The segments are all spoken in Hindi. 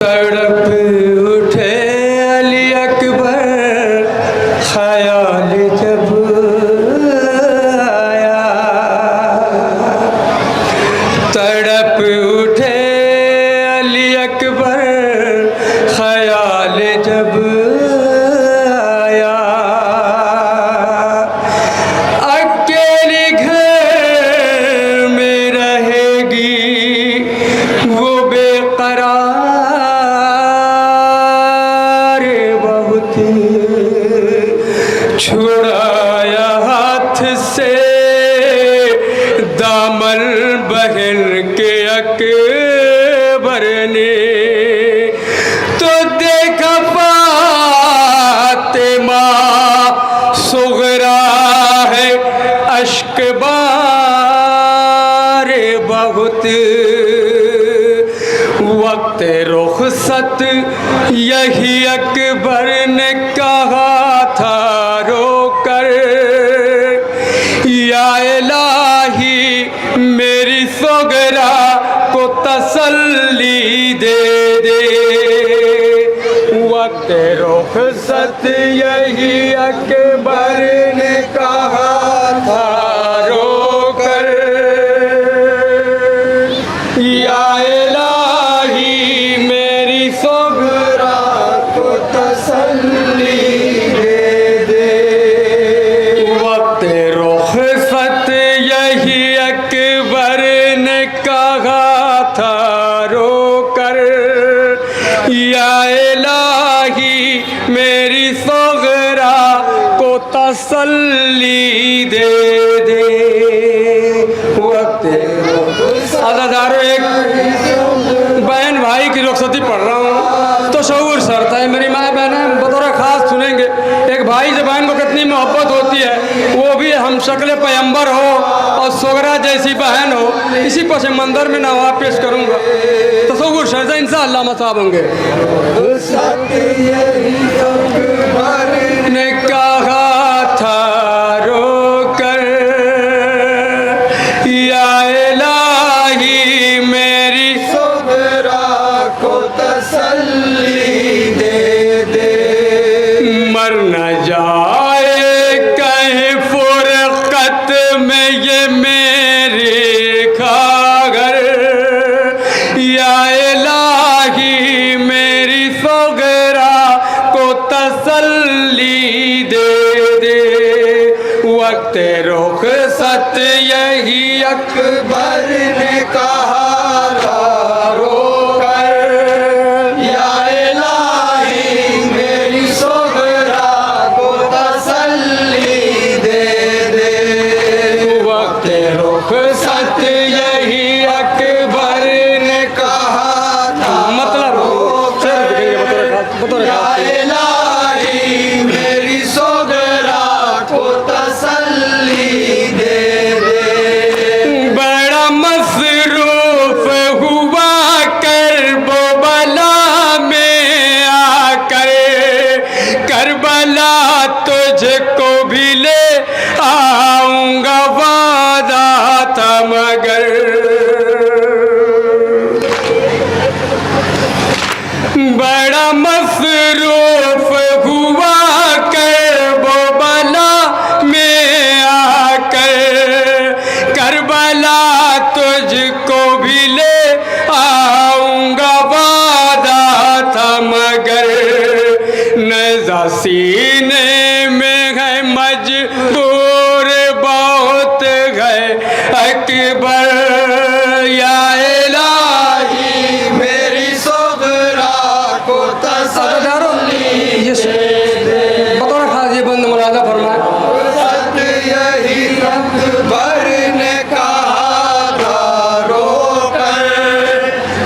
तड़प उठे अली अकबर ख्याल जब आया, तड़प उठे अली अकबर ख्याल जब आया। अकेले घर में रहेगी वो बेकरार, बहुत छुड़ाया हाथ से दामन बहन के अकबर ने, तो देखा फातिमा सुगरा है अश्क बार, बहुत वक्त रुखसत यही अकबर ने कहा था रोकर, या इलाही मेरी सुगरा को तसल्ली दे दे। वक्त रुखसत यही अकबर ने कहा था रोकर, या इलाही मेरी सुगरा को तसल्ली दे दे। वक्त रुखसत यही अकबर ने कहा था रोकर, या इलाही मेरी सुगरा को तसल्ली दे दे। वक्त अदादारों, एक बहन भाई की रुखसती पढ़ रहा हूँ तो शऊर सरता है। मेरी माँ बहनें बतौर ख़ास सुनेंगे। एक भाई से बहन को कितनी मोहब्बत होती है, वो भी हम शक्ल पैगंबर हो और सुगरा जैसी बहन हो। इसी पस मंदिर में नवाब पेश करूँगा, तसव्वुर सरता इंशाअल्लाह मसाब होंगे। ने कहा था रोकर, या इलाही मेरी सुगरा को तसल्ली दे दे। मर न जाए कहीं फुरकत में ये मेरे खागर, या इलाही मेरी सुगरा को तसल्ली दे दे। वक्त रुखसत यही अकबर ने कहा था रोकर, या इलाही मेरी सुगरा को तसल्ली दे दे। वक्त रुखसत यही अकबर ने कहा था, मतलब या इलाही मेरी सुगरा को तसल्ली दे दे। बड़ा मसरूफ हुआ करबला में आकर, करबला तुझको भी ले आऊंगा वादा था मगर। बड़ा मसरूफ हुआ करबला में आकर, करबला तुझको भी ले आऊंगा वादा था मगर। नज़ा सीने में है मजबूर बहुत है अकबर, या इलाही मेरी सुगरा को तसल्ली दे दे। बतौर खास ये बंद मुरादा फरमाए। यही अकबर ने कहा था रोकर,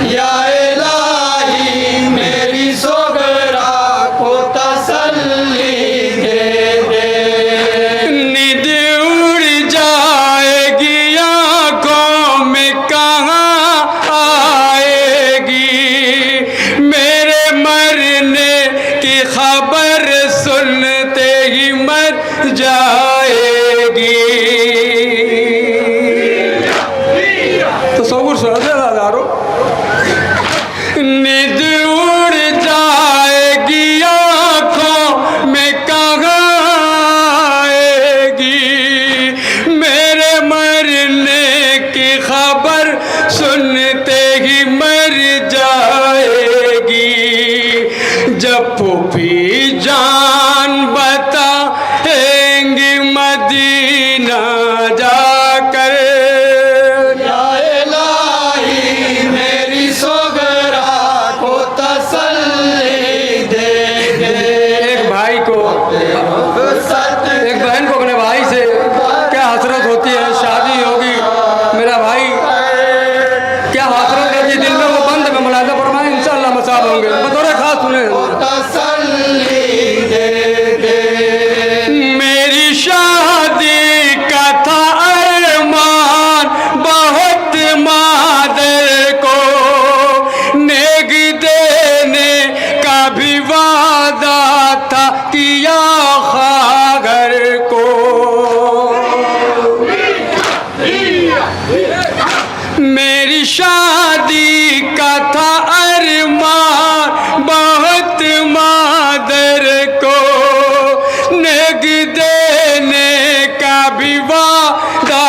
या इलाही मेरी सुगरा को तसल्ली दे दे। नींद उड़ जाएगी आँखों में कहाँ आएगी, मेरे मरने की खबर सुनते ही मर जाएगी। तो सऊर सरदारों, नींद फूफी जान बताएंगी मदीना जाकर। या इलाही मेरी सोगरा को तसल्ली दे दे। एक भाई को, एक बहन को अपने भाई से क्या हसरत होती है, शादी होगी, मेरा भाई क्या हसरत रहती दिल में, वो बंद में मुलाजा फरमाए, इंशाअल्लाह मसाब होंगे। बतौर खास सुने, तसल्ली दे दे। मेरी शादी का था अरमान बहुत मादर को, नेग देने का भी वादा था किया खागर को। मेरी शादी का था अरमान बहुत मादर को, नेग देने का भी वादा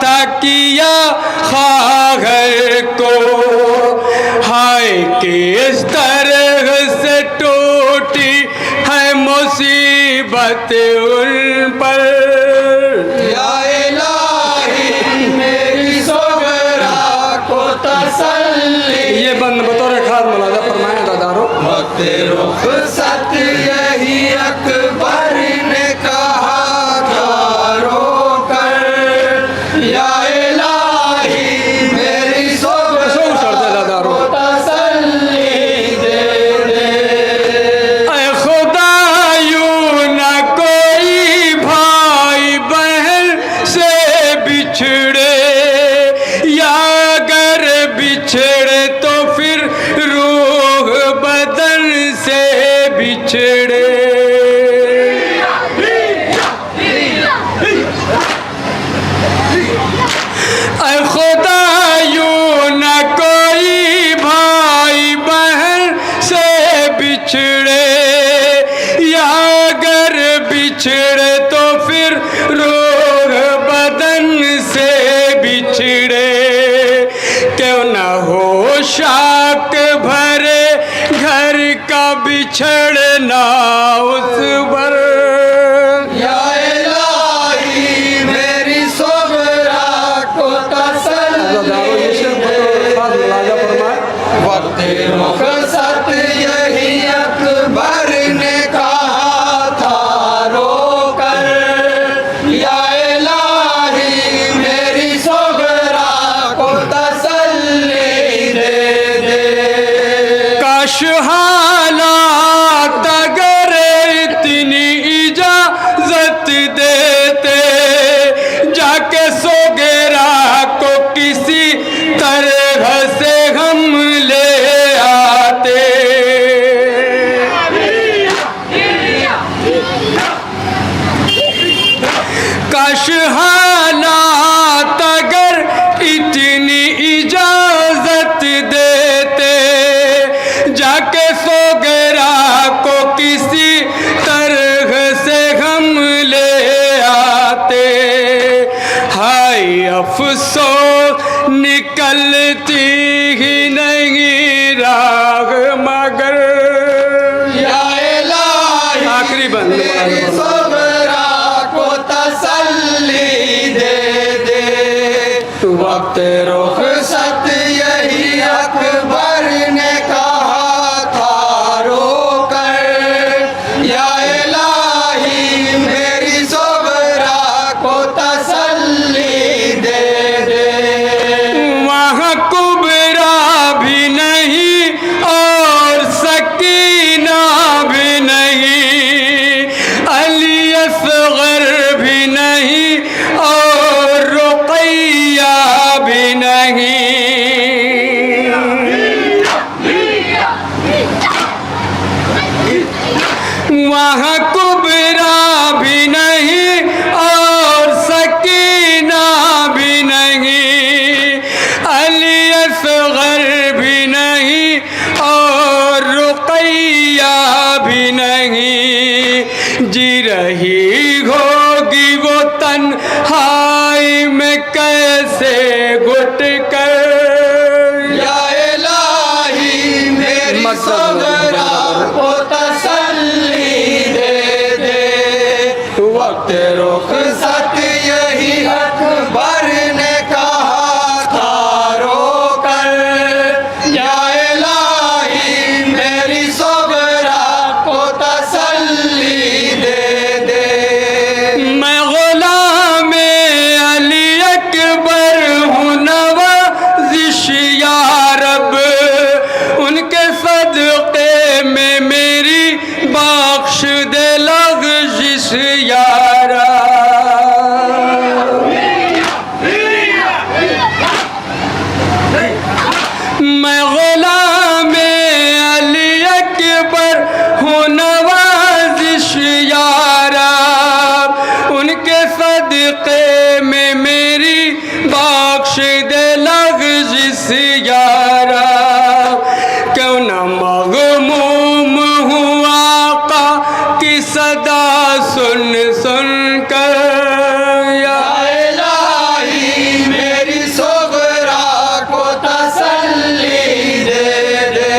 था किया खागर को। हाय किस तरह से टूटी है मुसीबत उन पर। या इलाही मेरी सोगरा को तसल्ली। ये बंद बतौर खास मुलाजा फरमाया दादारो। वक्त रुखसत यही अकबर ने कहा था रोकर। या इलाही मेरी सोगरा को तसल्ली दे दे। ऐ खुदा यूं न कोई भाई बहन से बिछड़े, या अगर बिछड़े तो फिर रूह बदन से बिछड़े। ऐ खुदा यूं न कोई भाई बहन से बिछड़े, या अगर बिछड़े तो फिर रूह बदन से बिछड़े। क्यों न हो शाक भरे घर का बिछड़ना उस पर। या इलाही मेरी सोगरा को तसल्ली। वक्त रुखसत यही अकबर ने कहा था रोकर। या इलाही मेरी सोगरा को तसल्ली दे दे। काश हालात अगर इतनी इजाजत देते, जाके सोगेरा को किसी तरह से हम ले आते। काश हालात अगर इतनी इजाजत देते, जाके सोगेरा को किसी तरह से हम ले आते। हाय अफसोस निकलती ही नहीं राग मगर। या इलाही आखिरी बंद मेरी सोगरा को तसल्ली दे दे। वक्त रुखसत यही अकबर ने कहा था रोकर। या इलाही मेरी सोगरा को तसल्ली दे दे। वहाँ कुबरा भी नहीं और सकीना भी नहीं, अली असगर भी नहीं और रुकैया भी नहीं। वहाँ कुबरा भी नहीं और सकीना भी नहीं, अली असगर भी नहीं और रुकैया भी नहीं। जी रही होगी वो तन्हाई में कैसे घुट कर। या इलाही मेरी मकसद सोगरा को यारा मैं गुलाम अली अकबर हूँ नवाजिश यारा उनके सदक़े में मेरी बख्श दे लग़ज़िश यारा क्यों न मग़मूम हूँ आका की सदा सुन सुन कर या इलाही मेरी सुगरा को तसल्ली दे दे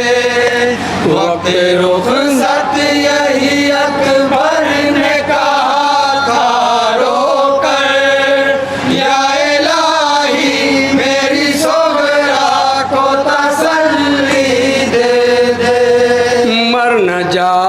वक्त रुखसत यही अकबर ने कहा था रोकर या इलाही मेरी सुगरा को तसल्ली दे दे मर न जा